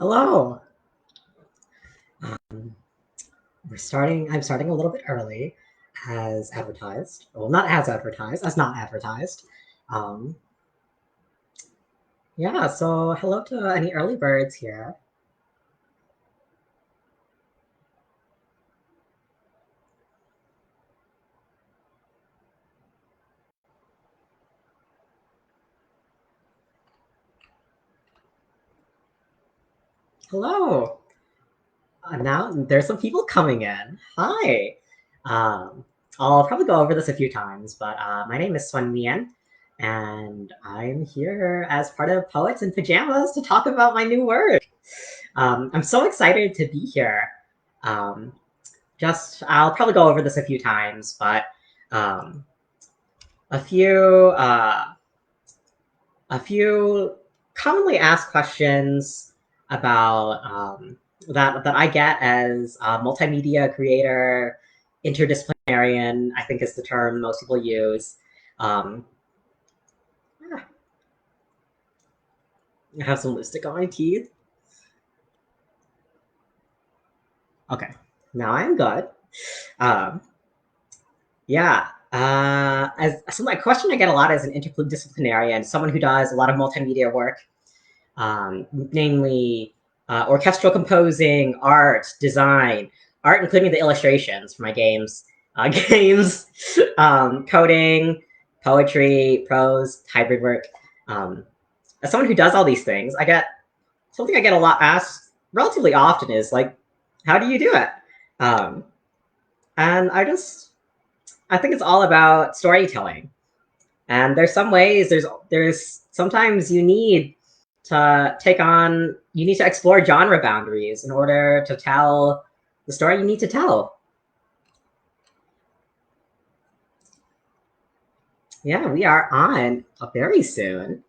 Hello. Um, I'm starting a little bit early, as advertised. Well, not as advertised, as not advertised. Um, yeah. So hello to any early birds here. Hello. Now there's some people coming in. Hi. Um, I'll probably go over this a few times, but my name is Xuan Nguyen, and I'm here as part of Poets in Pajamas to talk about my new work. I'm so excited to be here. Um, I'll probably go over this a few times, but um, a few a few commonly asked questions about that I get as a multimedia creator, interdisciplinarian, I think is the term most people use. Um, I have some lipstick on my teeth. Okay, now I'm good. Um, Yeah. So my question I get a lot as an interdisciplinarian, someone who does a lot of multimedia work, namely orchestral composing, art including the illustrations for my games, games, coding, poetry, prose, hybrid work. Um, as someone who does all these things, I get something I get a lot asked relatively often is like, how do you do it? Um, and I think it's all about storytelling. And there's some ways, there's sometimes you need to explore genre boundaries in order to tell the story you need to tell. Yeah, we are on very soon.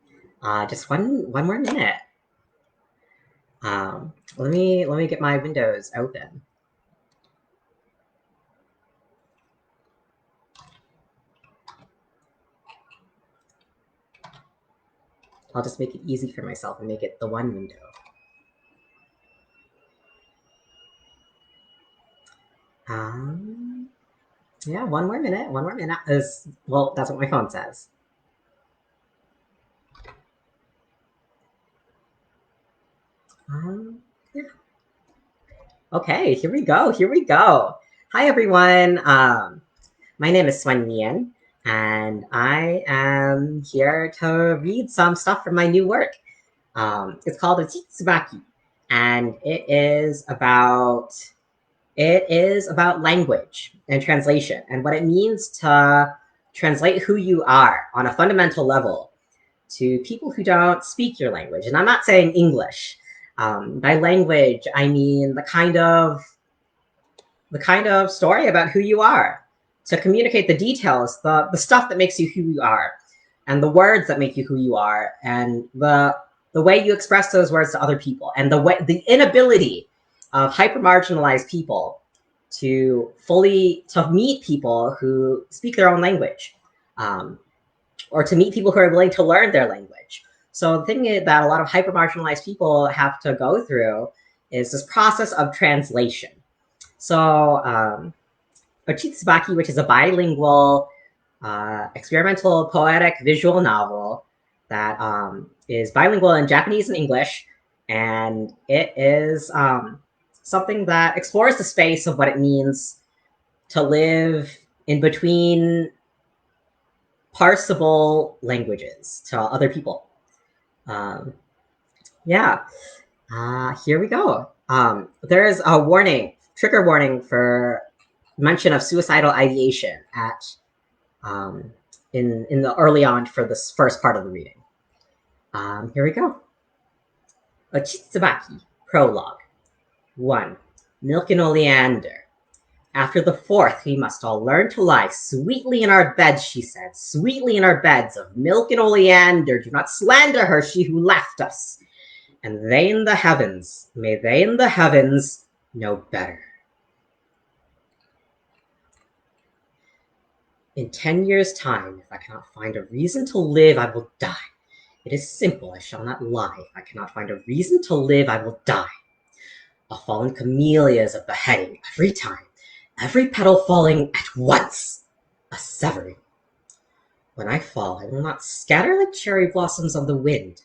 Just one more minute. Let me get my windows open. I'll just make it easy for myself and make it the one window. Um, yeah, one more minute. One more minute. Well, that's what my phone says. Yeah. Okay, here we go. Here we go. Hi, everyone. My name is Xuan Nguyen, and I am here to read some stuff from my new work. It's called a Tsubaki, and it is about language and translation and what it means to translate who you are on a fundamental level to people who don't speak your language. And I'm not saying English. By language, I mean the kind of story about who you are, to communicate the details, the stuff that makes you who you are, and the words that make you who you are, and the way you express those words to other people, and the inability of hyper marginalized people to meet people who speak their own language, um, or to meet people who are willing to learn their language. So the thing that a lot of hyper marginalized people have to go through is this process of translation. So, Ochitsubaki, which is a bilingual experimental poetic visual novel that is bilingual in Japanese and English, and it is something that explores the space of what it means to live in between parsable languages to other people. Um, yeah, here we go. There is a trigger warning for mention of suicidal ideation at um, in the early on for this first part of the reading. Here we go. Ochitsubaki, prologue. 1. Milk and oleander. After the fourth, we must all learn to lie sweetly in our beds, she said, sweetly in our beds of milk and oleander. Do not slander her, she who left us. And they in the heavens, may they in the heavens know better. In 10 years' time, if I cannot find a reason to live, I will die. It is simple, I shall not lie. If I cannot find a reason to live, I will die. A fallen camellia is a beheading every time, every petal falling at once, a severing. When I fall, I will not scatter like cherry blossoms on the wind.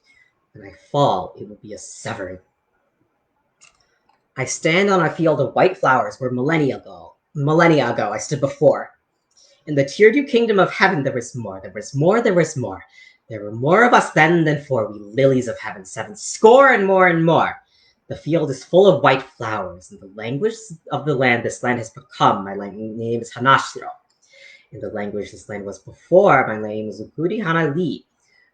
When I fall, it will be a severing. I stand on a field of white flowers where millennia ago I stood before. In the Tirdu kingdom of heaven there was more, there was more, there was more. There were more of us then than for we lilies of heaven, 7 score and more and more. The field is full of white flowers. In the language of the land this land has become, my name is Hanashiro. In the language this land was before, my name is Ukuri Hanali.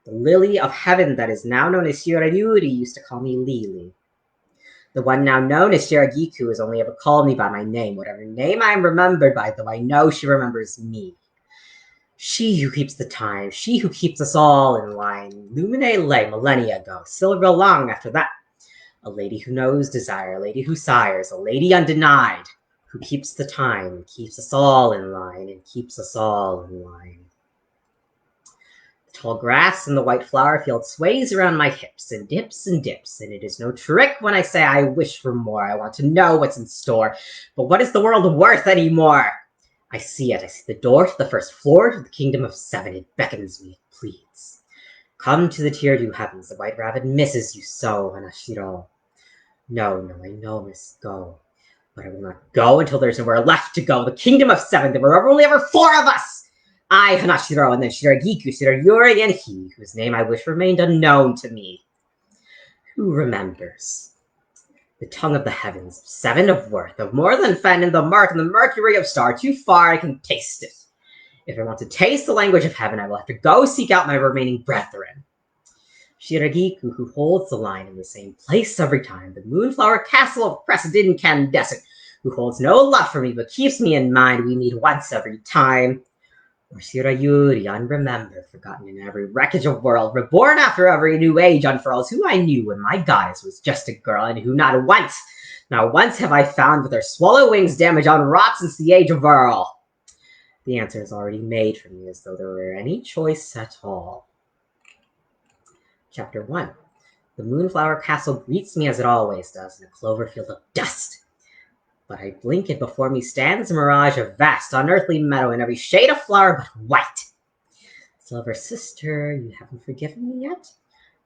The lily of heaven that is now known as Shirayuri used to call me Lili. The one now known as Shiragiku has only ever called me by my name, whatever name I am remembered by, though I know she remembers me. She who keeps the time, she who keeps us all in line, lumine lay millennia ago, silver long after that. A lady who knows desire, a lady who sires, a lady undenied, who keeps the time, keeps us all in line, and keeps us all in line. The tall grass in the white flower field sways around my hips, and dips, and it is no trick when I say I wish for more. I want to know what's in store, but what is the world worth anymore? I see it. I see the door to the first floor to the kingdom of 7. It beckons me, it pleads. Come to the Tirdu heavens. The white rabbit misses you so, Hanashiro. No, I know I must go. But I will not go until there's nowhere left to go. The kingdom of 7, there were only ever 4 of us! I, Hanashiro, and then Shiragiku, Shirayuri, and he, whose name I wish remained unknown to me. Who remembers? The tongue of the heavens, 7 of worth, of more than fen in the mark and the mercury of star, too far I can taste it. If I want to taste the language of heaven, I will have to go seek out my remaining brethren. Shiragiku, who holds the line in the same place every time, the moonflower castle of crescent incandescent, who holds no love for me but keeps me in mind, we meet once every time. Or Shirayuri, unremembered, forgotten in every wreckage of world, reborn after every new age unfurls, who I knew when my goddess was just a girl, and who not once have I found with her swallow wings damage unwrought since the age of Earl. The answer is already made for me, as though there were any choice at all. Chapter 1. The moonflower castle greets me as it always does, in a clover field of dust. But I blink, and before me stands a mirage of vast, unearthly meadow in every shade of flower but white. Silver sister, you haven't forgiven me yet?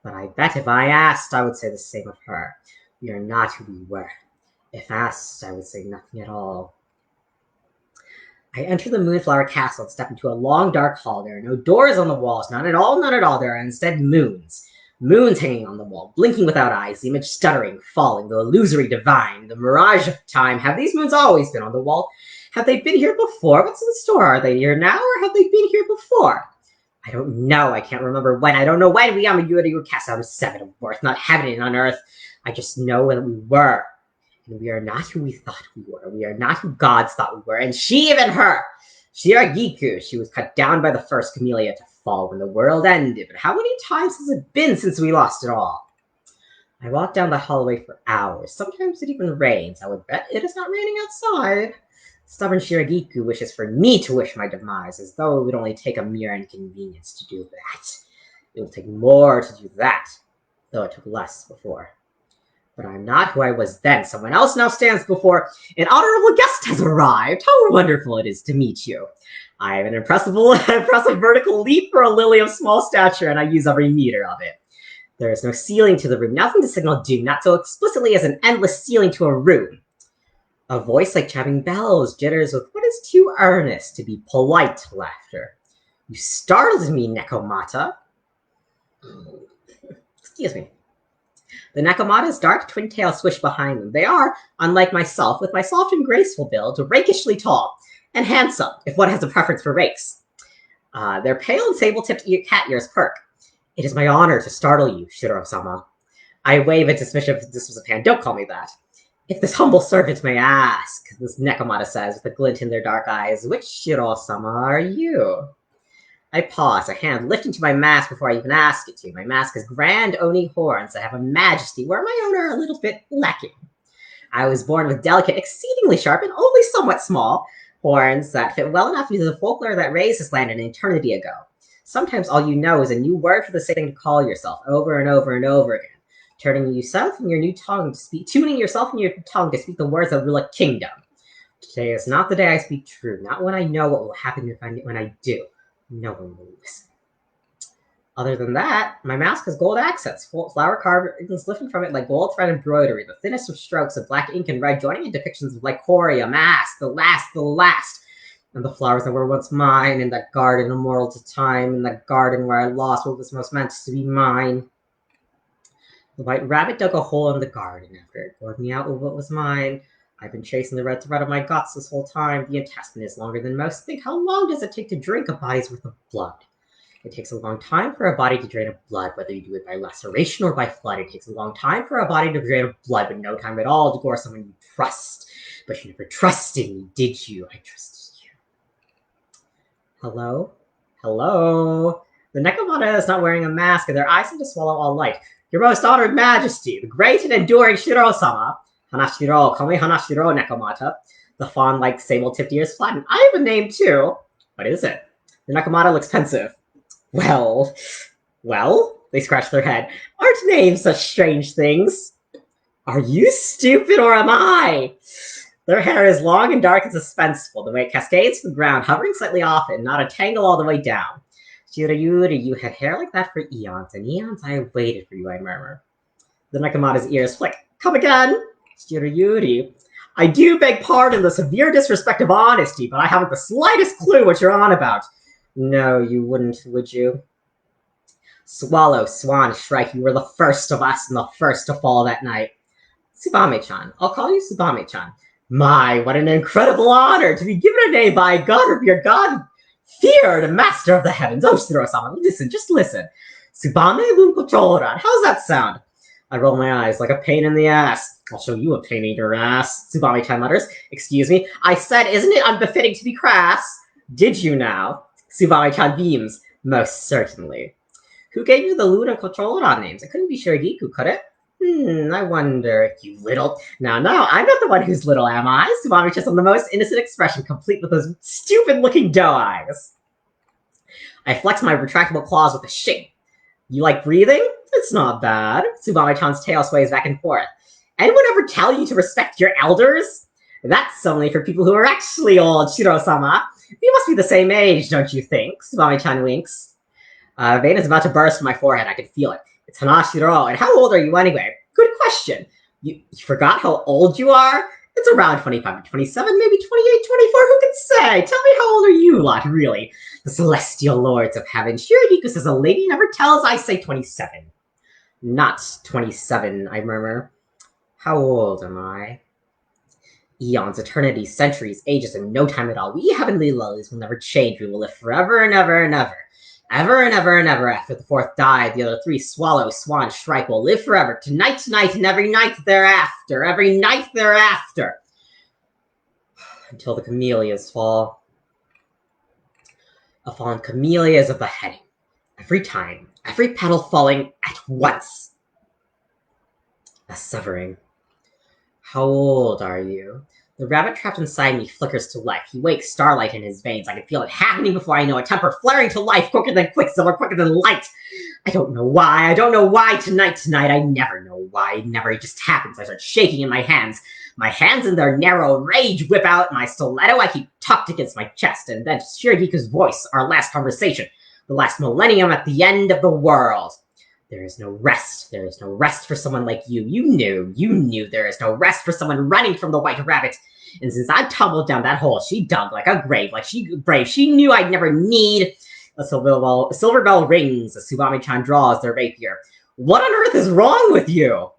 But I bet if I asked, I would say the same of her. We are not who we were. If asked, I would say nothing at all. I enter the moonflower castle and step into a long, dark hall. There are no doors on the walls, none at all. There are instead moons. Moons hanging on the wall, blinking without eyes, the image stuttering, falling, the illusory divine, the mirage of time. Have these moons always been on the wall? Have they been here before? What's in store? Are they here now, or have they been here before? I don't know. I can't remember when. I don't know when. We are cast out of 7 of worth, not heaven and on earth. I just know when we were. And we are not who we thought we were. We are not who gods thought we were. And she, even her, Shiragiku, she was cut down by the first camellia to fall when the world ended. But how many times has it been since we lost it all? I walk down the hallway for hours. Sometimes it even rains. I would bet it is not raining outside. Stubborn Shiragiku wishes for me to wish my demise, as though it would only take a mere inconvenience to do that. It will take more to do that, though it took less before. But I'm not who I was then. Someone else now stands before. An honorable guest has arrived. How wonderful it is to meet you. I have an impressive vertical leap for a lily of small stature, and I use every meter of it. There is no ceiling to the room, nothing to signal doom, not so explicitly as an endless ceiling to a room. A voice like chattering bells jitters with what is too earnest to be polite laughter. You startled me, Nekomata. Excuse me. The Nekomata's dark twin tails swish behind them. They are, unlike myself, with my soft and graceful build, rakishly tall, and handsome, if one has a preference for rakes. Their pale and sable-tipped cat ears perk. It is my honor to startle you, Shiro-sama. I wave a dismissive hand. Don't call me that. If this humble servant may ask, this Nekomata says, with a glint in their dark eyes, which Shiro-sama are you? I pause, a hand lifting to my mask before I even ask it to. My mask has grand oni horns that have a majesty where my own are a little bit lacking. I was born with delicate, exceedingly sharp, and only somewhat small horns that fit well enough into the folklore that raised this land an eternity ago. Sometimes all you know is a new word for the same thing to call yourself over and over and over again, tuning yourself in your new tongue to speak the words that rule a kingdom. Today is not the day I speak true, not when I know what will happen when I do. No one will listen. Other than that, my mask has gold accents, flower carvings lifting from it like gold thread embroidery, the thinnest of strokes of black ink and red joining in depictions of Lycoria, mask, the last, and the flowers that were once mine, in that garden immortal to time, in that garden where I lost what was most meant to be mine. The white rabbit dug a hole in the garden after it poured me out with what was mine. I've been chasing the red thread of my guts this whole time. The intestine is longer than most. Think, how long does it take to drink a body's worth of blood? It takes a long time for a body to drain of blood, whether you do it by laceration or by flood. It takes a long time for a body to drain of blood, but no time at all to gore someone you trust. But you never trusted me, did you? I trusted you. Hello? Hello? The Nekomata is not wearing a mask, and their eyes seem to swallow all light. Your most honored majesty, the great and enduring Shiro-sama. Hanashiro, call me Hanashiro, Nekomata. The fawn-like sable-tipped ears flatten. I have a name, too. What is it? The Nekomata looks pensive. Well, they scratch their head. Aren't names such strange things? Are you stupid or am I? Their hair is long and dark and suspenseful, the way it cascades from the ground, hovering slightly off it, not a tangle all the way down. Shirayuri, you had hair like that for eons, and eons I have waited for you, I murmur. The Nekomata's ears flick. Come again? Shirayuri, I do beg pardon the severe disrespect of honesty, but I haven't the slightest clue what you're on about. No, you wouldn't, would you? Swallow, Swan, Shrike, you were the first of us and the first to fall that night. Tsubame-chan. I'll call you Tsubame-chan. My, what an incredible honor to be given a name by God of your God-feared master of the heavens. Oh, Shiro-sama, listen, just listen. Tsubame Lunko-choran. How's that sound? I roll my eyes like a pain in the ass. I'll show you a pain in your ass, Tsubame-chan mutters. Excuse me. I said, isn't it unbefitting to be crass? Did you now? Tsubame-chan beams. Most certainly. Who gave you the Luna Kochoran names? It couldn't be Shirigiku, could it? I wonder. You little... No, I'm not the one who's little, am I? Tsubame-chan on the most innocent expression, complete with those stupid-looking doe eyes. I flex my retractable claws with a shake. You like breathing? It's not bad. Tsubame-chan's tail sways back and forth. Anyone ever tell you to respect your elders? That's only for people who are actually old, Shiro-sama. You must be the same age, don't you think? Tsubame-chan winks. A vein is about to burst from my forehead. I can feel it. It's Hanashiro. And how old are you anyway? Good question. You forgot how old you are? It's around 25 to 27, maybe 28, 24. Who can say? Tell me, how old are you lot, really? The celestial lords of heaven. Shirigiku says a lady never tells. I say 27. Not 27, I murmur. How old am I? Eons, eternities, centuries, ages, and no time at all. We heavenly lilies will never change. We will live forever and ever and ever. Ever and ever and ever. After the fourth die, the other three, Swallow, Swan, Shrike, will live forever. Tonight, and every night thereafter. Every night thereafter. Until the camellias fall. A fallen camellia is a beheading. Every time. Every petal falling at once. A severing. How old are you? The rabbit trapped inside me flickers to life. He wakes, starlight in his veins. I can feel it happening before I know it. Temper flaring to life, quicker than quicksilver, quicker than light. I don't know why. I don't know why tonight. I never know why. Never. It just happens. I start shaking in my hands. My hands in their narrow rage whip out my stiletto. I keep tucked against my chest. And then Shirogiku's voice, our last conversation. The last millennium at the end of the world. There is no rest. There is no rest for someone like you. You knew there is no rest for someone running from the white rabbit. And since I tumbled down that hole she dug like a grave, she knew I'd never need. A silver bell rings as Tsubame-chan draws their rapier. What on earth is wrong with you?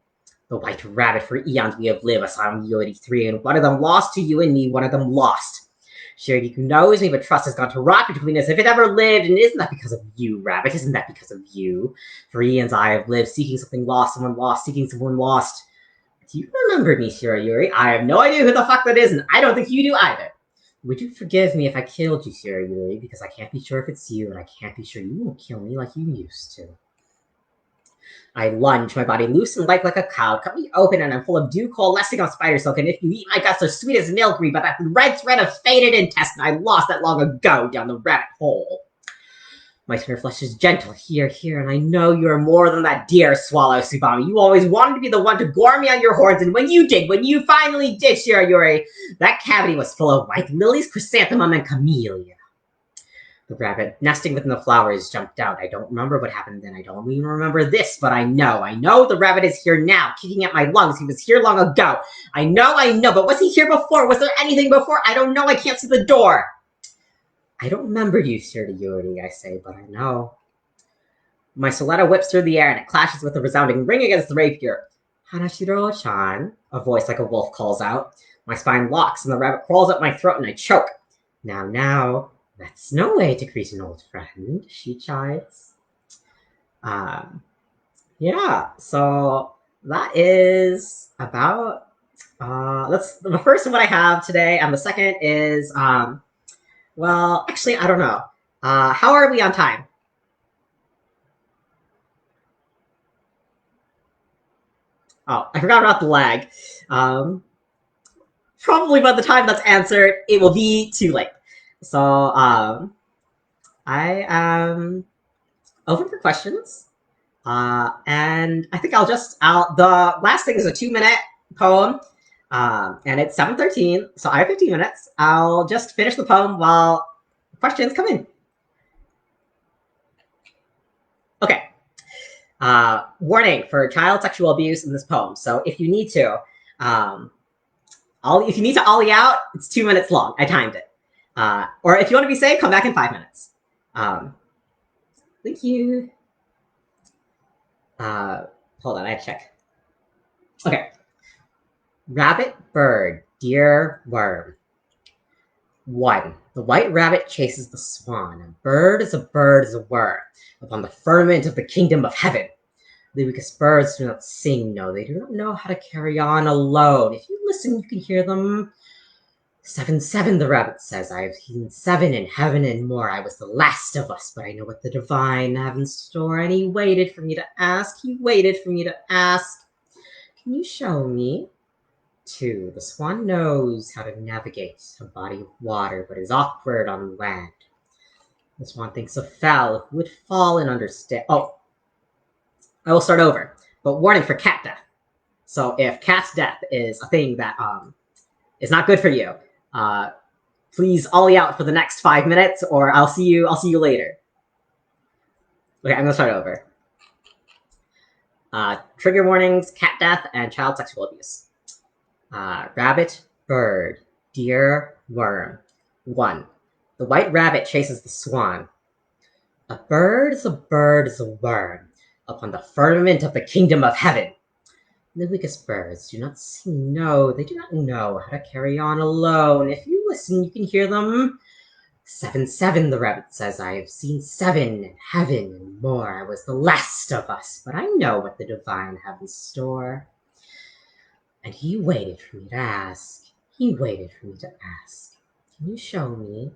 The white rabbit, for eons we have lived, Asylum U83, and one of them lost to you and me, one of them lost. Shirigiku knows me, but trust has gone to rot between us if it ever lived, and isn't that because of you, rabbit? Isn't that because of you? For eons I have lived, seeking something lost, someone lost, seeking someone lost. Do you remember me, Shirayuri? I have no idea who the fuck that is, and I don't think you do either. Would you forgive me if I killed you, Shirayuri? Because I can't be sure if it's you, and I can't be sure you won't kill me like you used to. I lunge, my body loose and light like a cloud. Cut me open and I'm full of dew coalescing on spider silk. And if you eat my guts, they're sweet as milkweed, but that red thread of faded intestine I lost that long ago down the rabbit hole. My tender flesh is gentle, here, and I know you are more than that, dear swallow Tsubame. You always wanted to be the one to gore me on your horns, and when you finally did, Shirayuri, that cavity was full of white lilies, chrysanthemum, and camellia. The rabbit, nesting within the flowers, jumped out. I don't remember what happened then. I don't even remember this, but I know the rabbit is here now, kicking at my lungs. He was here long ago. I know, but was he here before? Was there anything before? I don't know, I can't see the door. I don't remember you, Shirayuri, I say, but I know. My stiletto whips through the air, and it clashes with a resounding ring against the rapier. Hanashiro-chan, a voice like a wolf calls out. My spine locks, and the rabbit crawls up my throat, and I choke. Now, that's no way to greet an old friend, she chides. Yeah, so that is about, that's the first one I have today, and the second is, well, actually, I don't know. How are we on time? Oh, I forgot about the lag. Probably by the time that's answered, it will be too late. So, I am open for questions. And I think the last thing is a 2-minute poem. And it's 7:13, so I have 15 minutes. I'll just finish the poem while questions come in. Okay. Warning for child sexual abuse in this poem. So if you need to, if you need to ollie out, it's 2 minutes long. I timed it. Or if you want to be safe, come back in 5 minutes. Thank you. Hold on, I have to check. Okay. Rabbit, bird, deer, worm. 1. The white rabbit chases the swan. A bird is a worm, upon the firmament of the kingdom of heaven. The weakest birds do not sing, no, they do not know how to carry on alone. If you listen, you can hear them. 7, 7, the rabbit says. I have seen 7 in heaven and more. I was the last of us, but I know what the divine have in store. And he waited for me to ask. Can you show me? 2. The swan knows how to navigate a body of water, but is awkward on land. The swan thinks of fowl who would fall and understand. Oh, I will start over, but warning for cat death. So if cat's death is a thing that is not good for you, please ollie out for the next 5 minutes, or I'll see you later. Okay, I'm gonna start over. Trigger warnings: cat death and child sexual abuse. Rabbit, bird, deer, worm. 1. The white rabbit chases the swan. A bird is a worm, upon the firmament of the kingdom of heaven. The weakest birds do not sing, no, they do not know how to carry on alone. If you listen, you can hear them. 7, 7, the rabbit says. I have seen 7 in heaven and more. I was the last of us, but I know what the divine have in store. And he waited for me to ask. Can you show me?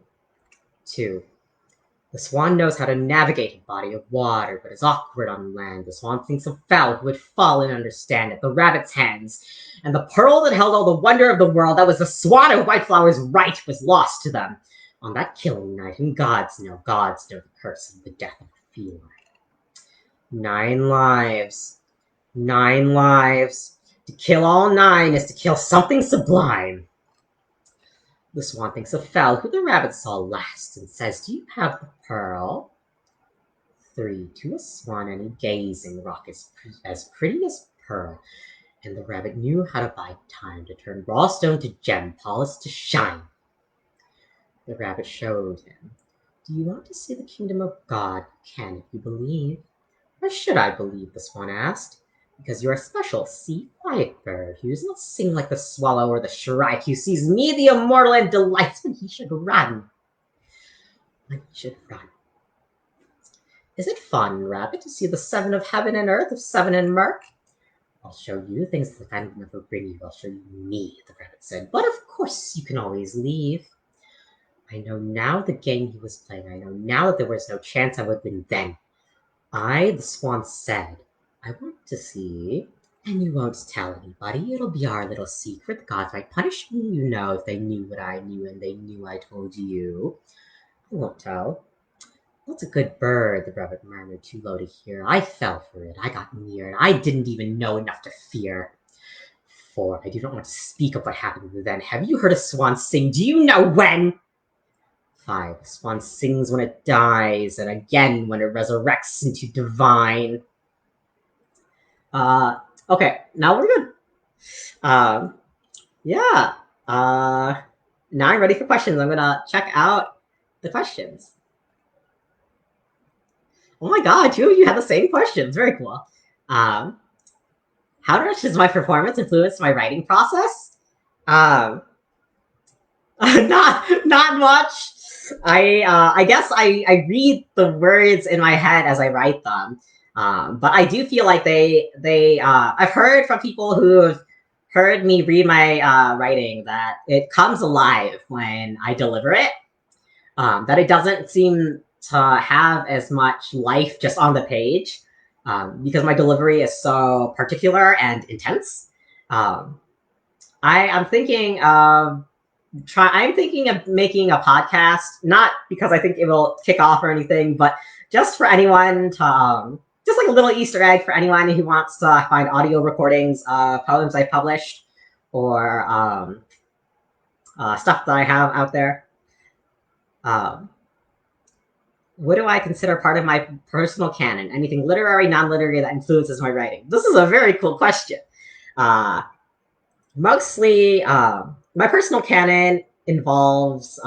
2. The swan knows how to navigate a body of water, but is awkward on land. The swan thinks of fowl who would fall and understand it. The rabbit's hands, and the pearl that held all the wonder of the world, that was the swan of white flowers right, was lost to them on that killing night. And gods know the curse of the death of a feline. 9 lives. 9 lives. To kill all 9 is to kill something sublime. The swan thinks of fowl who the rabbit saw last, and says, do you have the pearl? 3. To a swan any gazing rock is as pretty as pearl, and the rabbit knew how to bide time, to turn raw stone to gem, polished to shine. The rabbit showed him. Do you want to see the kingdom of God? Can, if you believe. Why should I believe? The swan asked. Because you are special, see, quiet bird, who does not sing like the swallow or the shrike, who sees me, the immortal, and delights when he should run. Is it fun, rabbit, to see the 7 of heaven and earth, of 7 and murk? I'll show you things that I would never bring you. I'll show you me, the rabbit said. But of course you can always leave. I know now the game he was playing. I know now that there was no chance I would win then. I, the swan, said, I want to see, and you won't tell anybody. It'll be our little secret. The gods might punish me, you know, if they knew what I knew and they knew I told you. I won't tell. That's a good bird, the rabbit murmured, too low to hear. I fell for it. I got near it. I didn't even know enough to fear. For I do not want to speak of what happened then. Have you heard a swan sing? Do you know when? 5. The swan sings when it dies, and again when it resurrects into divine. Okay, now we're good. Yeah. Now I'm ready for questions. I'm gonna check out the questions. Oh my god, 2 of you had the same questions. Very cool. How much does my performance influence my writing process? Not much. I guess I read the words in my head as I write them. But I do feel like I've heard from people who've heard me read my writing that it comes alive when I deliver it. That it doesn't seem to have as much life just on the page, because my delivery is so particular and intense. I'm thinking of making a podcast, not because I think it will kick off or anything, but just for anyone to, just like a little Easter egg for anyone who wants to find audio recordings of poems I've published or stuff that I have out there. What do I consider part of my personal canon? Anything literary, non-literary that influences my writing? This is a very cool question. Mostly, my personal canon involves,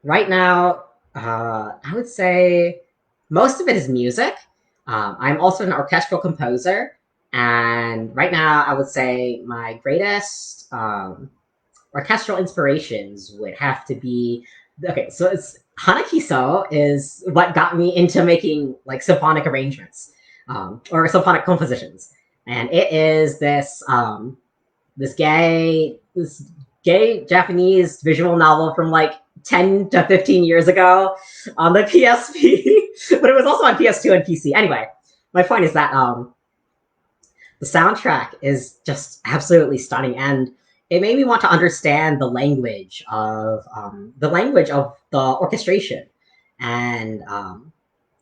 right now, I would say most of it is music. I'm also an orchestral composer. And right now, I would say my greatest orchestral inspirations would have to be, okay, so it's Hanakiso is what got me into making like symphonic arrangements, or symphonic compositions. And it is this gay Japanese visual novel from like 10 to 15 years ago on the PSP, but it was also on PS2 and PC. Anyway, my point is that the soundtrack is just absolutely stunning, and it made me want to understand the language of the orchestration, and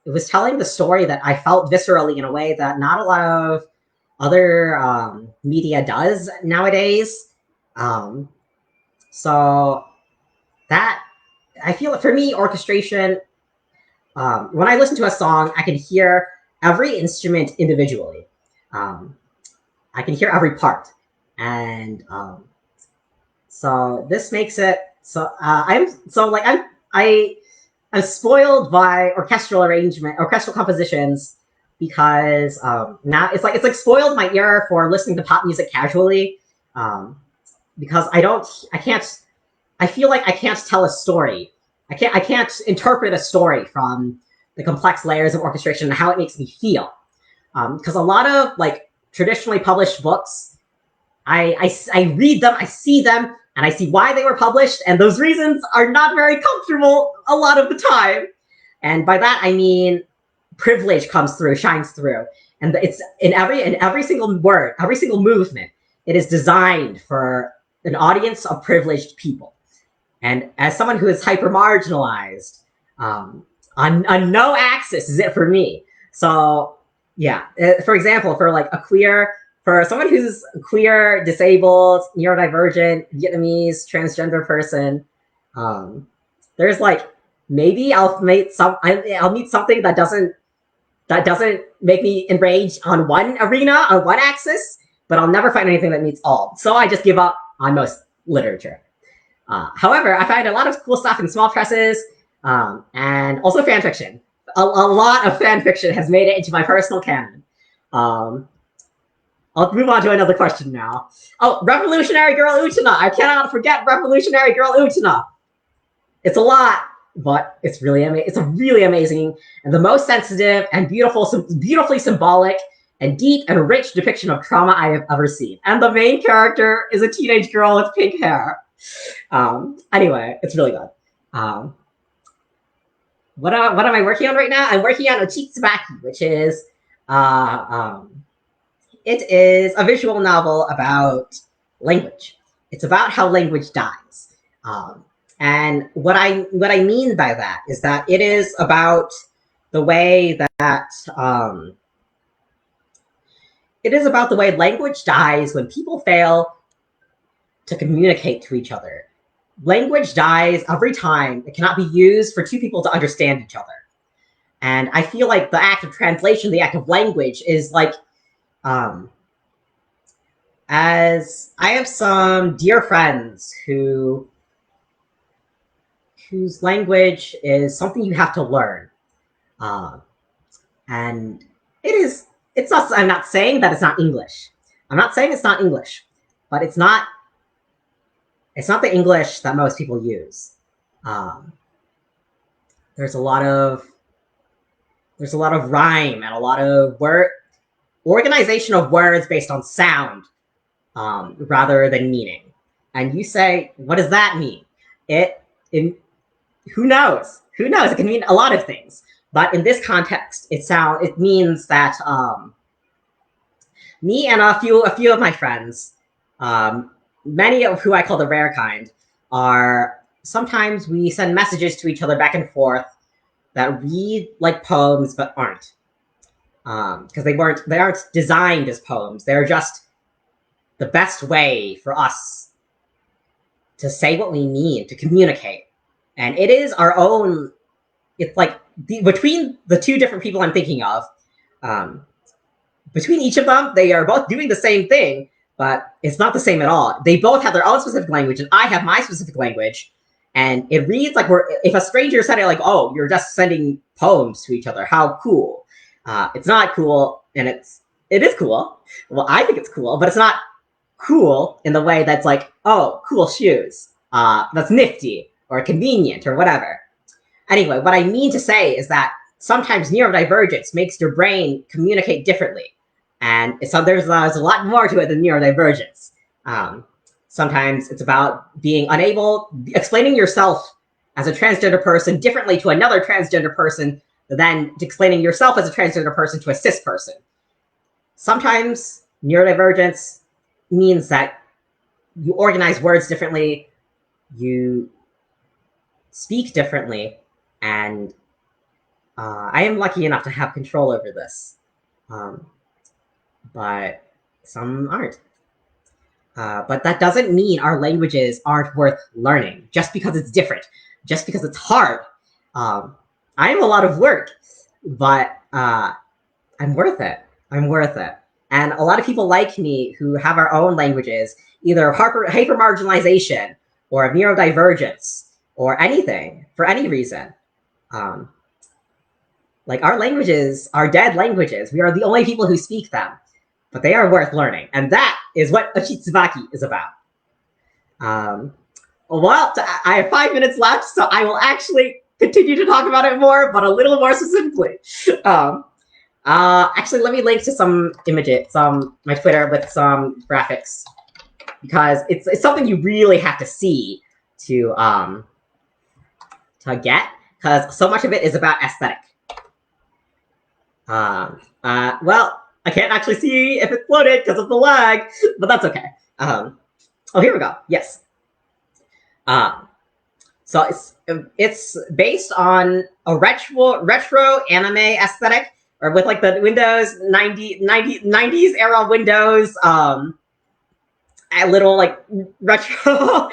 it was telling the story that I felt viscerally in a way that not a lot of other media does nowadays. So that, I feel, for me, orchestration, when I listen to a song, I can hear every instrument individually. I can hear every part, and so this makes it so I'm spoiled by orchestral compositions, because now it's like spoiled my ear for listening to pop music casually, because I feel like I can't tell a story. I can't interpret a story from the complex layers of orchestration and how it makes me feel. Because a lot of like traditionally published books, I read them, I see them, and I see why they were published, and those reasons are not very comfortable a lot of the time. And by that I mean privilege shines through, and it's in every single word, every single movement. It is designed for an audience of privileged people. And as someone who is hyper marginalized, on no axis is it for me. So yeah, for example, for someone who's queer, disabled, neurodivergent, Vietnamese, transgender person, there's like, maybe I'll meet something that doesn't make me enraged on one arena, on one axis, but I'll never find anything that meets all. So I just give up on most literature. However, I find a lot of cool stuff in small presses, and also fan fiction. A lot of fan fiction has made it into my personal canon. I'll move on to another question now. Oh, Revolutionary Girl Utena. I cannot forget Revolutionary Girl Utena. It's a lot, but it's really amazing, and the most sensitive and beautifully symbolic and deep and rich depiction of trauma I have ever seen. And the main character is a teenage girl with pink hair. Anyway, it's really good. What am I working on right now? I'm working on Ochitsubaki, which is it is a visual novel about language. It's about how language dies. And what I mean by that is that it is about the way that it is about the way language dies when people fail to communicate to each other. Language dies every time it cannot be used for two people to understand each other. And I feel like the act of translation, the act of language, is like, as I have some dear friends whose language is something you have to learn. And it's not, I'm not saying that it's not English. I'm not saying it's not English, but it's not the English that most people use. There's a lot of rhyme and a lot of organization of words based on sound, rather than meaning. And you say, what does that mean? Who knows? Who knows? It can mean a lot of things. But in this context, it means that me and a few of my friends, many of who I call the rare kind, are sometimes we send messages to each other back and forth that read like poems but aren't, because they aren't designed as poems. They're just the best way for us to say what we mean, to communicate. And it is our own. It's like between the two different people I'm thinking of, between each of them, they are both doing the same thing, but it's not the same at all. They both have their own specific language, and I have my specific language. And it reads like if a stranger said it, like, oh, you're just sending poems to each other. How cool. It's not cool, and it is cool. Well, I think it's cool, but it's not cool in the way that's like, oh, cool shoes. That's nifty or convenient or whatever. Anyway, what I mean to say is that sometimes neurodivergence makes your brain communicate differently. And there's a lot more to it than neurodivergence. Sometimes it's about being unable, explaining yourself as a transgender person differently to another transgender person than explaining yourself as a transgender person to a cis person. Sometimes neurodivergence means that you organize words differently, you speak differently, and I am lucky enough to have control over this. But some aren't. But that doesn't mean our languages aren't worth learning just because it's different, just because it's hard. I am a lot of work, but I'm worth it. I'm worth it. And a lot of people like me who have our own languages, either hyper-marginalization or neurodivergence or anything, for any reason. Like, our languages are dead languages. We are the only people who speak them. But they are worth learning. And that is what Ochitsubaki is about. Well, I have 5 minutes left, so I will actually continue to talk about it more, but a little more specifically. Actually, let me link to some images, my Twitter with some graphics, because it's something you really have to see to get, because so much of it is about aesthetic. Well, I can't actually see if it's loaded because of the lag, but that's okay. Oh, here we go. Yes. So it's based on a retro anime aesthetic, or with like the Windows 90s era Windows, a little like retro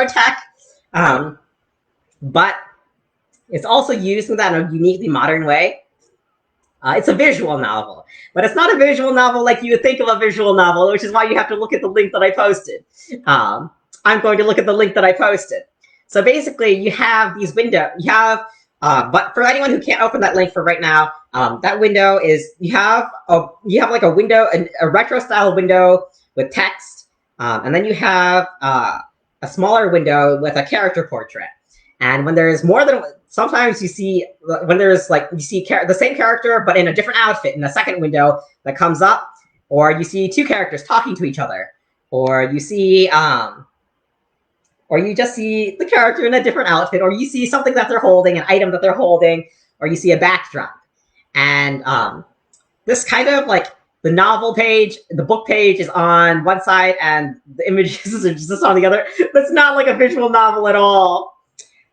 tech. But it's also used in that in a uniquely modern way. It's a visual novel, but it's not a visual novel like you would think of a visual novel, which is why you have to look at the link that I posted. I'm going to look at the link that I posted. So basically, you have these windows. You have, but for anyone who can't open that link for right now, that window is you have like a window, a retro style window with text, and then you have a smaller window with a character portrait. And when there's more than sometimes you see the same character but in a different outfit in a second window that comes up, or you see two characters talking to each other, or you see or you just see the character in a different outfit, or you see something that they're holding, an item that they're holding, or you see a backdrop. And this kind of like the novel page, the book page is on one side and the images are just on the other. That's not like a visual novel at all.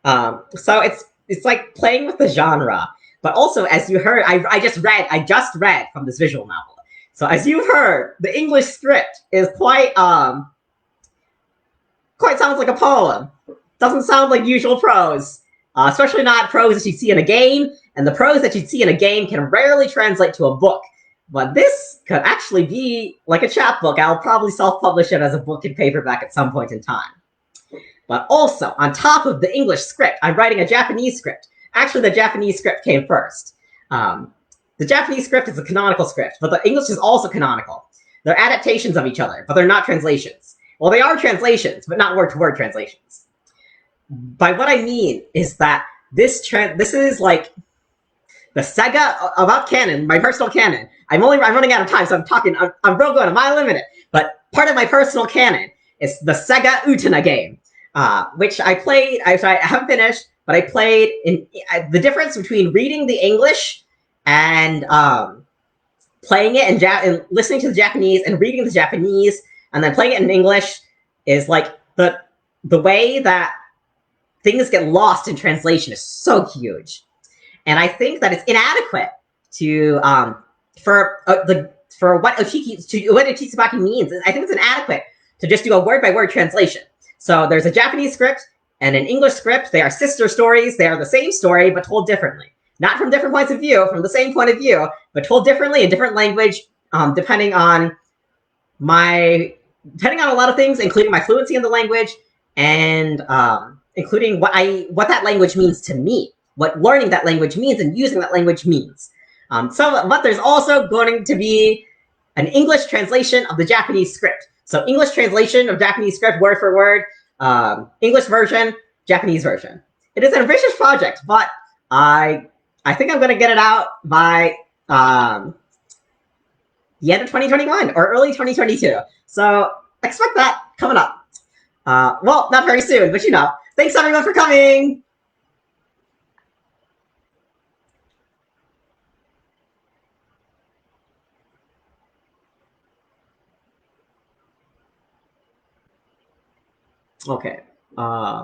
So it's like playing with the genre, but also as you heard, I just read from this visual novel. So as you heard, the English script is quite sounds like a poem. Doesn't sound like usual prose, especially not prose that you see in a game. And the prose that you'd see in a game can rarely translate to a book. But this could actually be like a chapbook. I'll probably self-publish it as a book in paperback at some point in time. But also, on top of the English script, I'm writing a Japanese script. Actually, the Japanese script came first. The Japanese script is a canonical script, but the English is also canonical. They're adaptations of each other, but they're not translations. Well, they are translations, but not word-to-word translations. By what I mean is that this is like the saga about canon, my personal canon. I'm running out of time, so I'm real going a mile a minute. But part of my personal canon is the Sega Utena game, which I played. I haven't finished, but I played. The difference between reading the English and playing it and listening to the Japanese and reading the Japanese and then playing it in English is like the way that things get lost in translation is so huge. And I think that it's inadequate to for what Otsubaki means. I think it's inadequate to just do a word-by-word translation. So there's a Japanese script and an English script. They are sister stories. They are the same story, but told differently. Not from different points of view, from the same point of view, but told differently in different language, depending on a lot of things, including my fluency in the language and including what that language means to me, what learning that language means and using that language means. But there's also going to be an English translation of the Japanese script. So English translation of Japanese script, word for word, English version, Japanese version. It is an ambitious project, but I think I'm going to get it out by the end of 2021 or early 2022. So expect that coming up. Well, not very soon, but you know. Thanks everyone for coming! Okay.